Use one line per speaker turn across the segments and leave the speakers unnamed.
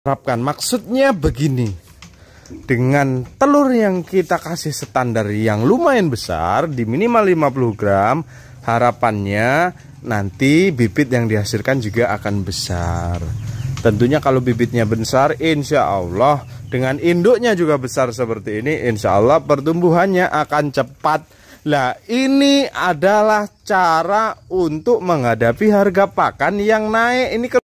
Terapkan, maksudnya begini, dengan telur yang kita kasih standar yang lumayan besar di minimal 50 gram, harapannya nanti bibit yang dihasilkan juga akan besar. Tentunya kalau bibitnya besar, insya Allah dengan induknya juga besar seperti ini, insya Allah pertumbuhannya akan cepat. Nah, ini adalah cara untuk menghadapi harga pakan yang naik. Ini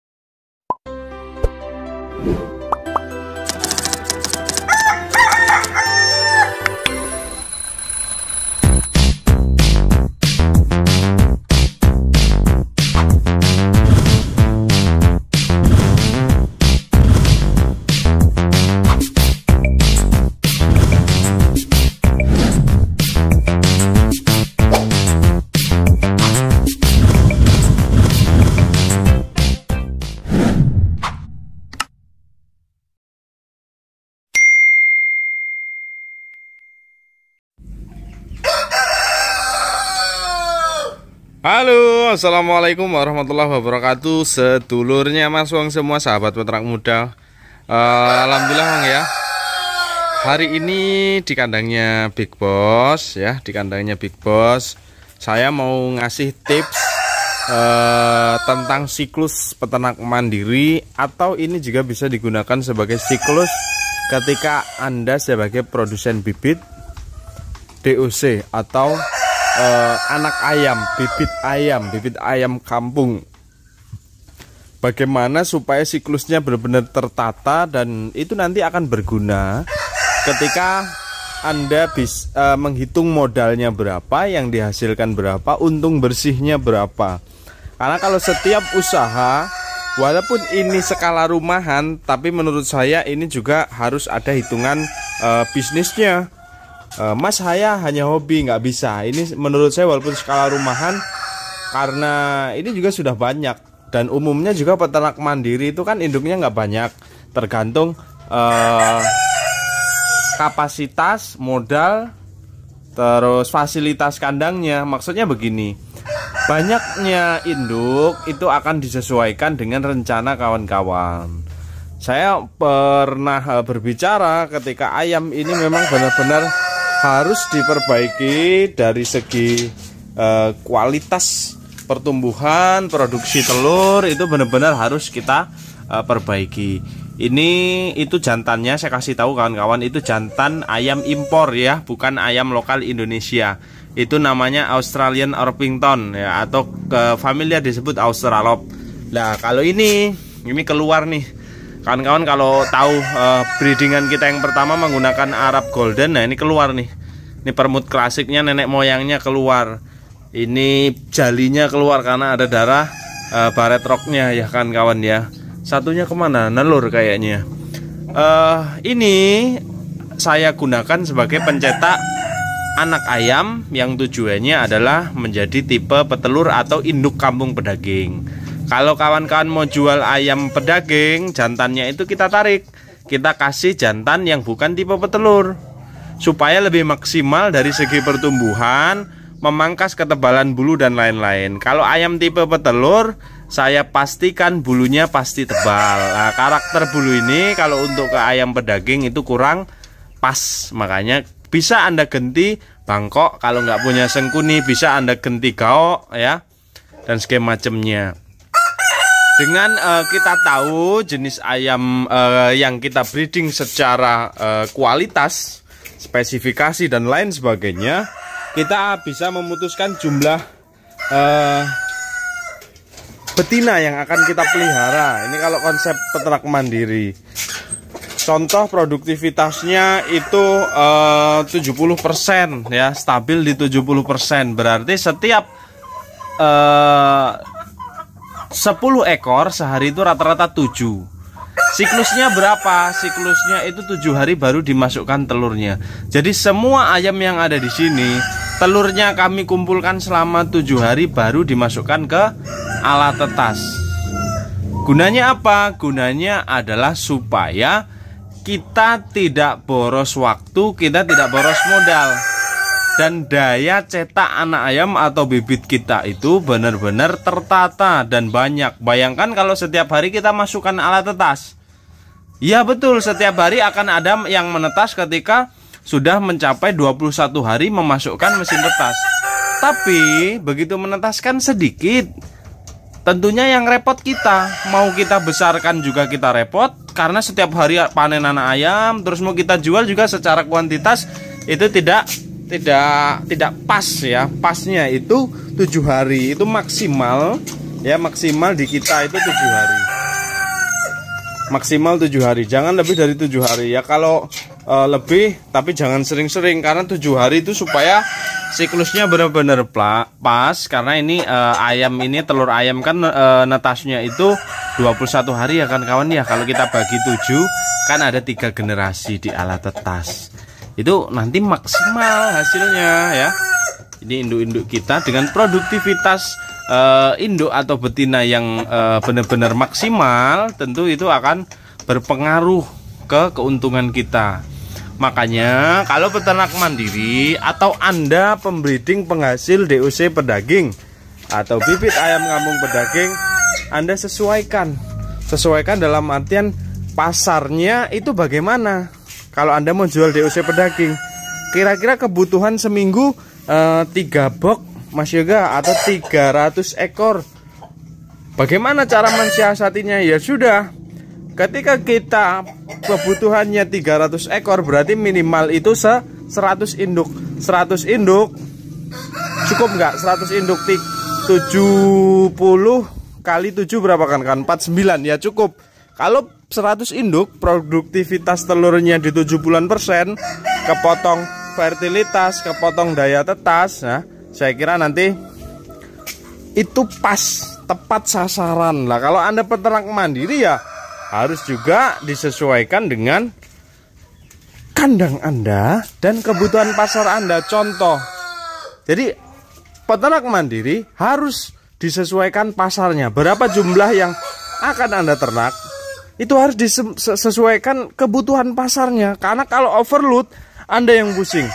halo, assalamualaikum warahmatullahi wabarakatuh. Sedulurnya Mas Wong semua, sahabat peternak muda. Alhamdulillah Wong ya. Hari ini di kandangnya Big Boss ya, di kandangnya Big Boss. Saya mau ngasih tips tentang siklus peternak mandiri, atau ini juga bisa digunakan sebagai siklus ketika Anda sebagai produsen bibit DOC atau anak ayam, bibit ayam kampung. Bagaimana supaya siklusnya benar-benar tertata, dan itu nanti akan berguna ketika Anda bisa menghitung modalnya berapa, yang dihasilkan berapa, untung bersihnya berapa. Karena kalau setiap usaha, walaupun ini skala rumahan, tapi menurut saya ini juga harus ada hitungan bisnisnya. Mas, saya hanya hobi, nggak bisa. Ini menurut saya walaupun skala rumahan, karena ini juga sudah banyak. Dan umumnya juga peternak mandiri itu kan induknya nggak banyak, tergantung kapasitas, modal, terus fasilitas kandangnya. Maksudnya begini, banyaknya induk itu akan disesuaikan dengan rencana kawan-kawan. Saya pernah berbicara ketika ayam ini memang benar-benar harus diperbaiki dari segi kualitas pertumbuhan, produksi telur itu benar-benar harus kita perbaiki. Itu jantannya, saya kasih tahu kawan-kawan, itu jantan ayam impor ya, bukan ayam lokal Indonesia. Itu namanya Australian Orpington ya, atau familiar disebut Australorp. Nah, kalau ini keluar nih. Kawan-kawan kalau tahu breedingan kita yang pertama menggunakan Arab Golden, nah ini keluar nih. Ini permut klasiknya, nenek moyangnya keluar. Ini jalinya keluar karena ada darah baret rocknya ya kan kawan ya. Satunya kemana? Nelur kayaknya. Ini saya gunakan sebagai pencetak anak ayam yang tujuannya adalah menjadi tipe petelur atau induk kampung pedaging. Kalau kawan-kawan mau jual ayam pedaging, jantannya itu kita tarik, kita kasih jantan yang bukan tipe petelur, supaya lebih maksimal dari segi pertumbuhan, memangkas ketebalan bulu dan lain-lain. Kalau ayam tipe petelur, saya pastikan bulunya pasti tebal. Nah, karakter bulu ini kalau untuk ke ayam pedaging itu kurang pas, makanya bisa Anda ganti bangkok. Kalau nggak punya sengkuni, bisa Anda ganti gaok ya, dan semacamnya. Dengan kita tahu jenis ayam yang kita breeding secara kualitas, spesifikasi dan lain sebagainya, kita bisa memutuskan jumlah betina yang akan kita pelihara. Ini kalau konsep peternak mandiri. Contoh produktivitasnya itu 70% ya, stabil di 70%. Berarti setiap 10 ekor sehari itu rata-rata 7. Siklusnya berapa? Siklusnya itu 7 hari baru dimasukkan telurnya. Jadi semua ayam yang ada di sini, telurnya kami kumpulkan selama 7 hari baru dimasukkan ke alat tetas. Gunanya apa? Gunanya adalah supaya kita tidak boros waktu, kita tidak boros modal. Dan daya cetak anak ayam atau bibit kita itu benar-benar tertata dan banyak. Bayangkan kalau setiap hari kita masukkan alat tetas. Iya betul, setiap hari akan ada yang menetas ketika sudah mencapai 21 hari memasukkan mesin tetas. Tapi begitu menetaskan sedikit, tentunya yang repot kita. Mau kita besarkan juga kita repot, karena setiap hari panen anak ayam, terus mau kita jual juga secara kuantitas itu tidak pas ya. Pasnya itu 7 hari, itu maksimal ya, maksimal di kita itu 7 hari. Maksimal 7 hari, jangan lebih dari 7 hari ya. Kalau lebih, tapi jangan sering-sering, karena 7 hari itu supaya siklusnya benar-benar pas. Karena ini ayam ini, telur ayam kan netasnya itu 21 hari ya kan kawan ya. Kalau kita bagi 7 kan ada 3 generasi di alat tetas. Itu nanti maksimal hasilnya ya. Ini induk-induk kita dengan produktivitas induk atau betina yang benar-benar maksimal, tentu itu akan berpengaruh ke keuntungan kita. Makanya kalau peternak mandiri atau Anda pembreeding penghasil DOC pedaging atau bibit ayam kampung pedaging, Anda sesuaikan dalam artian pasarnya itu bagaimana. Kalau Anda mau jual DOC pedaging, kira-kira kebutuhan seminggu 3 box Mas Yoga atau 300 ekor. Bagaimana cara mensiasatinya? Ya sudah, ketika kita kebutuhannya 300 ekor, berarti minimal itu 100 induk. 100 induk cukup nggak? 100 induk 70 kali 7 berapa kan? 49 ya cukup. Kalau 100 induk, produktivitas telurnya di 70%, kepotong fertilitas, kepotong daya tetas. Nah, saya kira nanti itu pas, tepat sasaran lah. Kalau Anda peternak mandiri ya harus juga disesuaikan dengan kandang Anda dan kebutuhan pasar Anda. Contoh, jadi peternak mandiri harus disesuaikan pasarnya. Berapa jumlah yang akan Anda ternak, itu harus disesuaikan kebutuhan pasarnya. Karena kalau overload, Anda yang pusing.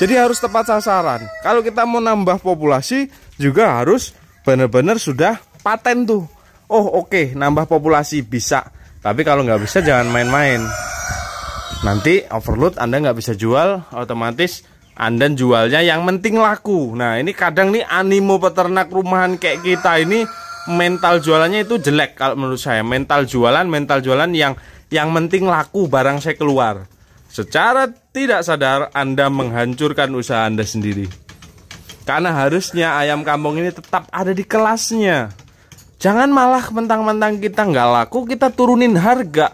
Jadi harus tepat sasaran. Kalau kita mau nambah populasi juga harus benar-benar sudah paten tuh. Oh oke, nambah populasi bisa. Tapi kalau nggak bisa jangan main-main. Nanti overload Anda nggak bisa jual, otomatis Anda jualnya yang penting laku. Nah ini kadang nih animo peternak rumahan kayak kita ini, mental jualannya itu jelek kalau menurut saya. Mental jualan yang penting laku, barang saya keluar. Secara tidak sadar Anda menghancurkan usaha Anda sendiri. Karena harusnya ayam kampung ini tetap ada di kelasnya. Jangan malah mentang-mentang kita nggak laku, kita turunin harga.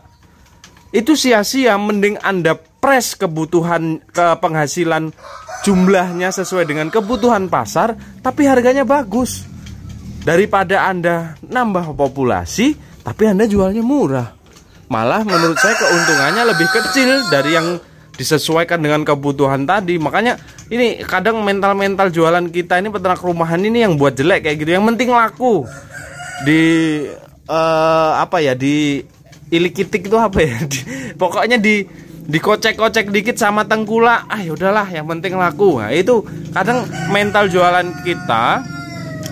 Itu sia-sia. Mending Anda press kebutuhan ke penghasilan jumlahnya sesuai dengan kebutuhan pasar, tapi harganya bagus. Daripada Anda nambah populasi, tapi Anda jualnya murah. Malah menurut saya keuntungannya lebih kecil dari yang disesuaikan dengan kebutuhan tadi. Makanya ini kadang mental jualan kita ini peternak rumahan ini yang buat jelek kayak gitu. Yang penting laku. Di di ilikitik itu apa ya? Pokoknya dikocek-kocek dikit sama tengkulak. Ya udahlah, yang penting laku. Nah, itu kadang mental jualan kita,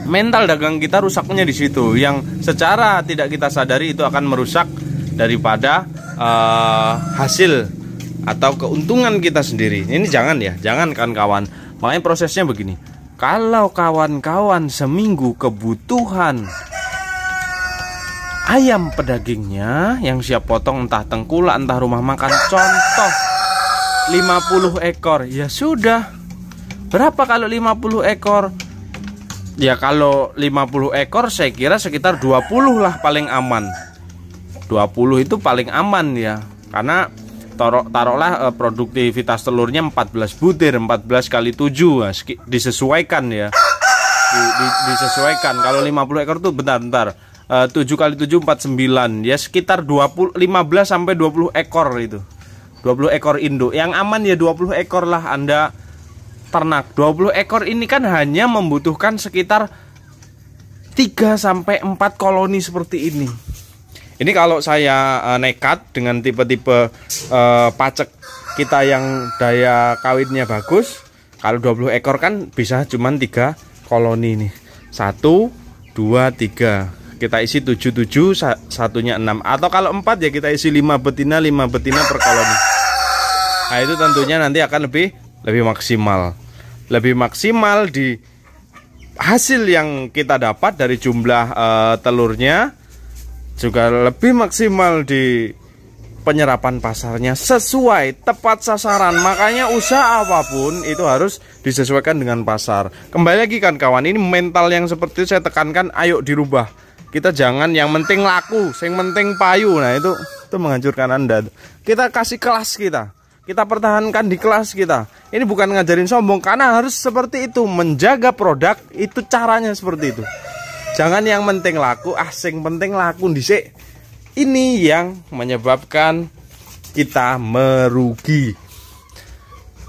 mental dagang kita rusaknya di situ. Yang secara tidak kita sadari itu akan merusak daripada hasil atau keuntungan kita sendiri. Ini jangan ya, jangan kan kawan. Makanya prosesnya begini. Kalau kawan-kawan seminggu kebutuhan ayam pedagingnya yang siap potong entah tengkulak entah rumah makan, contoh 50 ekor, ya sudah. Berapa kalau 50 ekor? Ya kalau 50 ekor saya kira sekitar 20 lah paling aman. 20 itu paling aman ya. Karena taruhlah produktivitas telurnya 14 butir, 14 kali 7 nah, disesuaikan ya. Disesuaikan. Kalau 50 ekor tuh bentar 7 kali 7 49 ya, sekitar 15 sampai 20 ekor itu. 20 ekor induk. Yang aman ya 20 ekor lah Anda ternak. 20 ekor ini kan hanya membutuhkan sekitar 3 sampai 4 koloni seperti ini. Ini kalau saya nekat dengan tipe-tipe pacek kita yang daya kawinnya bagus, kalau 20 ekor kan bisa cuman 3 koloni nih. 1, 2, 3. kita isi 7 satunya 6, atau kalau 4 ya kita isi 5 betina per koloni. Nah itu tentunya nanti akan lebih maksimal di hasil yang kita dapat dari jumlah telurnya, juga lebih maksimal di penyerapan pasarnya sesuai tepat sasaran. Makanya usaha apapun itu harus disesuaikan dengan pasar. Kembali lagi kan kawan, ini mental yang seperti itu saya tekankan, ayo dirubah. Kita jangan yang penting laku, yang penting payu. Nah itu menghancurkan Anda. Kita kasih kelas kita pertahankan di kelas kita. Ini bukan ngajarin sombong, karena harus seperti itu. Menjaga produk itu caranya seperti itu. Jangan yang penting laku, sing penting laku dhisik. Ini yang menyebabkan kita merugi.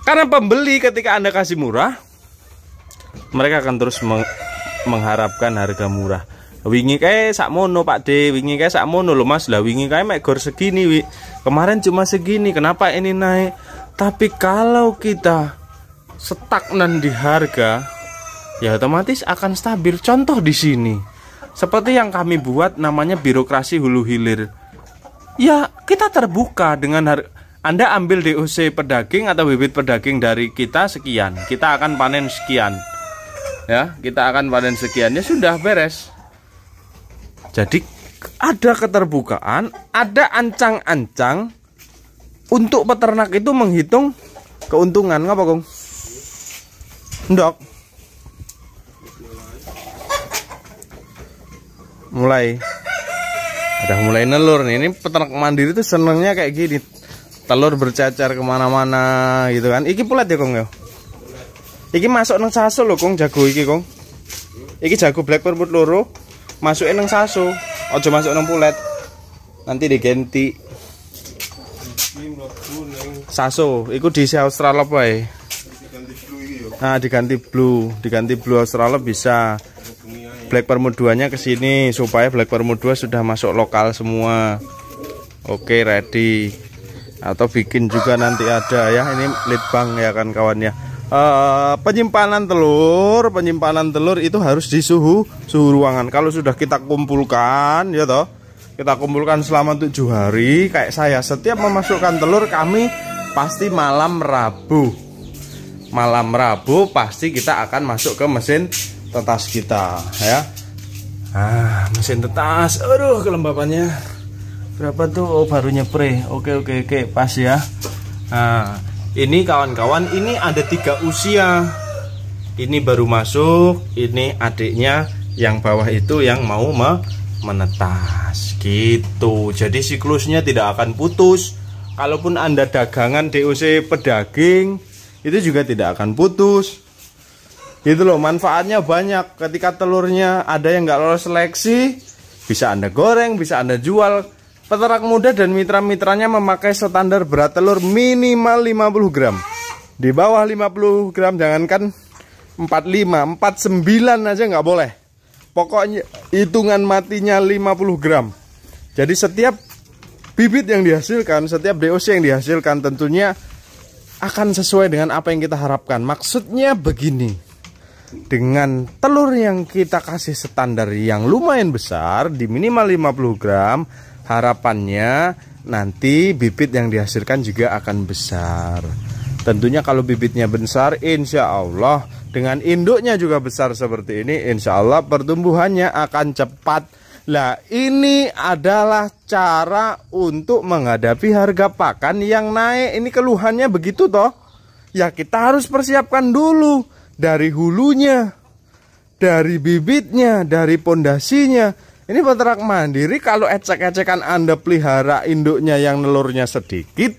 Karena pembeli ketika Anda kasih murah, mereka akan terus mengharapkan harga murah. Wingi kae sakmono Pak D, wingi kae sakmono lho Mas. Lah wingi kae mek gor segini, kemarin cuma segini, kenapa ini naik? Tapi kalau kita stagnan di harga, ya otomatis akan stabil. Contoh di sini, seperti yang kami buat namanya birokrasi hulu hilir. Ya, kita terbuka dengan harga. Anda ambil DOC pedaging atau bibit pedaging dari kita sekian, kita akan panen sekian. Ya, kita akan panen sekian, ya sudah beres. Jadi ada keterbukaan, ada ancang-ancang untuk peternak itu menghitung keuntungan. Ngapa Kong? Ndok. Mulai nelur nih. Ini peternak mandiri tuh senengnya kayak gini, telur bercecer kemana-mana gitu kan. Iki pulet ya Kong ya. Iki masuk nang saso loh Kong, jago iki Kong. Iki jago black permut loro. Masukin nang saso, ojo masuk nang pulet. Nanti diganti. Saso, iku diisi Australop wae. Nah, diganti blue Australop bisa. Black Permut 2-nya ke sini supaya Black Permut 2 sudah masuk lokal semua. Oke, ready. Atau bikin juga nanti ada ya. Ini lead bank ya kan kawannya. Penyimpanan telur itu harus di suhu ruangan. Kalau sudah kita kumpulkan ya toh, kita kumpulkan selama 7 hari. Kayak saya setiap memasukkan telur, kami pasti malam Rabu pasti kita akan masuk ke mesin tetas kita ya. Mesin tetas, aduh kelembapannya berapa tuh? Oh baru nyepre. Oke pas ya. Nah ini kawan-kawan, ini ada 3 usia. Ini baru masuk, ini adiknya yang bawah itu yang mau menetas gitu. Jadi siklusnya tidak akan putus. Kalaupun Anda dagangan DOC pedaging, itu juga tidak akan putus. Gitu loh, manfaatnya banyak. Ketika telurnya ada yang nggak lolos seleksi, bisa Anda goreng, bisa Anda jual. Peternak muda dan mitra-mitranya memakai standar berat telur minimal 50 gram. Di bawah 50 gram jangankan 45, 49 aja nggak boleh. Pokoknya hitungan matinya 50 gram. Jadi setiap bibit yang dihasilkan, setiap DOC yang dihasilkan tentunya akan sesuai dengan apa yang kita harapkan. Maksudnya begini, dengan telur yang kita kasih standar yang lumayan besar, di minimal 50 gram, harapannya nanti bibit yang dihasilkan juga akan besar. Tentunya kalau bibitnya besar, insya Allah dengan induknya juga besar seperti ini, insya Allah pertumbuhannya akan cepat. Lah ini adalah cara untuk menghadapi harga pakan yang naik. Ini keluhannya begitu toh. Ya kita harus persiapkan dulu dari hulunya, dari bibitnya, dari pondasinya. Ini peternak mandiri kalau ecek-ecekan Anda pelihara induknya yang telurnya sedikit,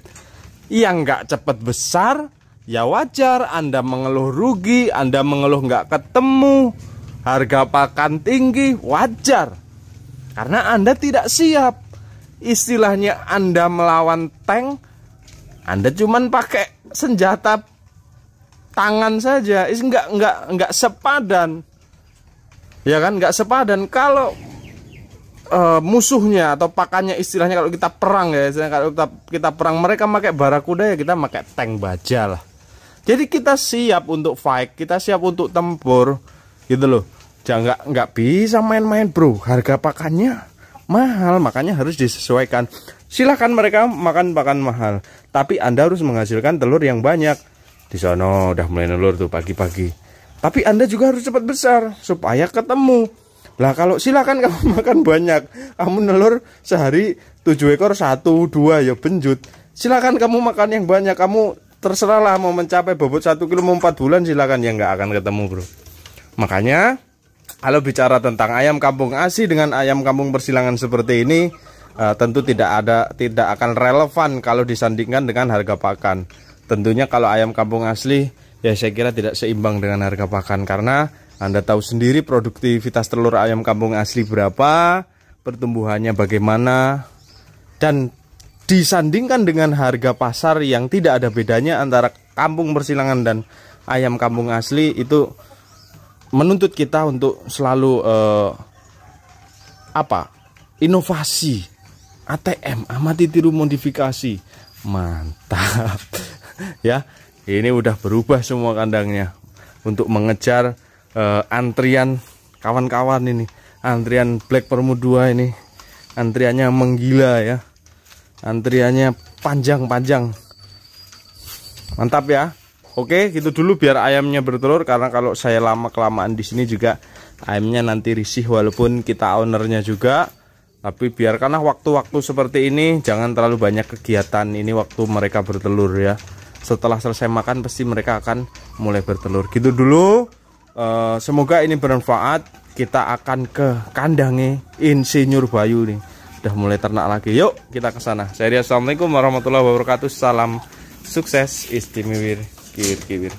yang nggak cepat besar, ya wajar Anda mengeluh rugi, Anda mengeluh nggak ketemu, harga pakan tinggi, wajar. Karena Anda tidak siap. Istilahnya Anda melawan tank, Anda cuman pakai senjata tangan saja, nggak sepadan. Ya kan, nggak sepadan. Kalau musuhnya atau pakannya, istilahnya kalau kita perang ya, kalau kita perang, mereka pakai barakuda, ya kita pakai tank baja lah. Jadi kita siap untuk fight, kita siap untuk tempur gitu loh. Jangan nggak bisa main-main bro, harga pakannya mahal, makanya harus disesuaikan. Silahkan mereka makan pakan mahal, tapi Anda harus menghasilkan telur yang banyak. Di sana udah mulai nelur tuh pagi-pagi, tapi Anda juga harus cepat besar supaya ketemu. Lah kalau silakan kamu makan banyak, kamu nelur sehari 7 ekor 1, 2 ya benjut. Silakan kamu makan yang banyak, kamu terserah lah mau mencapai bobot 1 kilo mau 4 bulan silakan, ya nggak akan ketemu bro. Makanya kalau bicara tentang ayam kampung asli dengan ayam kampung persilangan seperti ini, tentu tidak akan relevan kalau disandingkan dengan harga pakan. Tentunya kalau ayam kampung asli ya saya kira tidak seimbang dengan harga pakan, karena Anda tahu sendiri produktivitas telur ayam kampung asli berapa, pertumbuhannya bagaimana, dan disandingkan dengan harga pasar yang tidak ada bedanya antara kampung persilangan dan ayam kampung asli, itu menuntut kita untuk selalu inovasi, ATM, amati tiru modifikasi. Mantap. Ya, ini udah berubah semua kandangnya untuk mengejar antrian kawan-kawan ini, antrian Black Permu 2 ini. Antriannya menggila ya. Antriannya panjang-panjang. Mantap ya. Oke, gitu dulu biar ayamnya bertelur, karena kalau saya lama-kelamaan di sini juga ayamnya nanti risih walaupun kita ownernya juga. Tapi biarkanlah waktu-waktu seperti ini, jangan terlalu banyak kegiatan. Ini waktu mereka bertelur ya. Setelah selesai makan pasti mereka akan mulai bertelur. Gitu dulu. Semoga ini bermanfaat. Kita akan ke kandangnya Insinyur Bayu nih. Udah mulai ternak lagi. Yuk kita ke sana. Saya Assalamualaikum warahmatullahi wabarakatuh. Salam sukses istimewir kiwir-kiwir.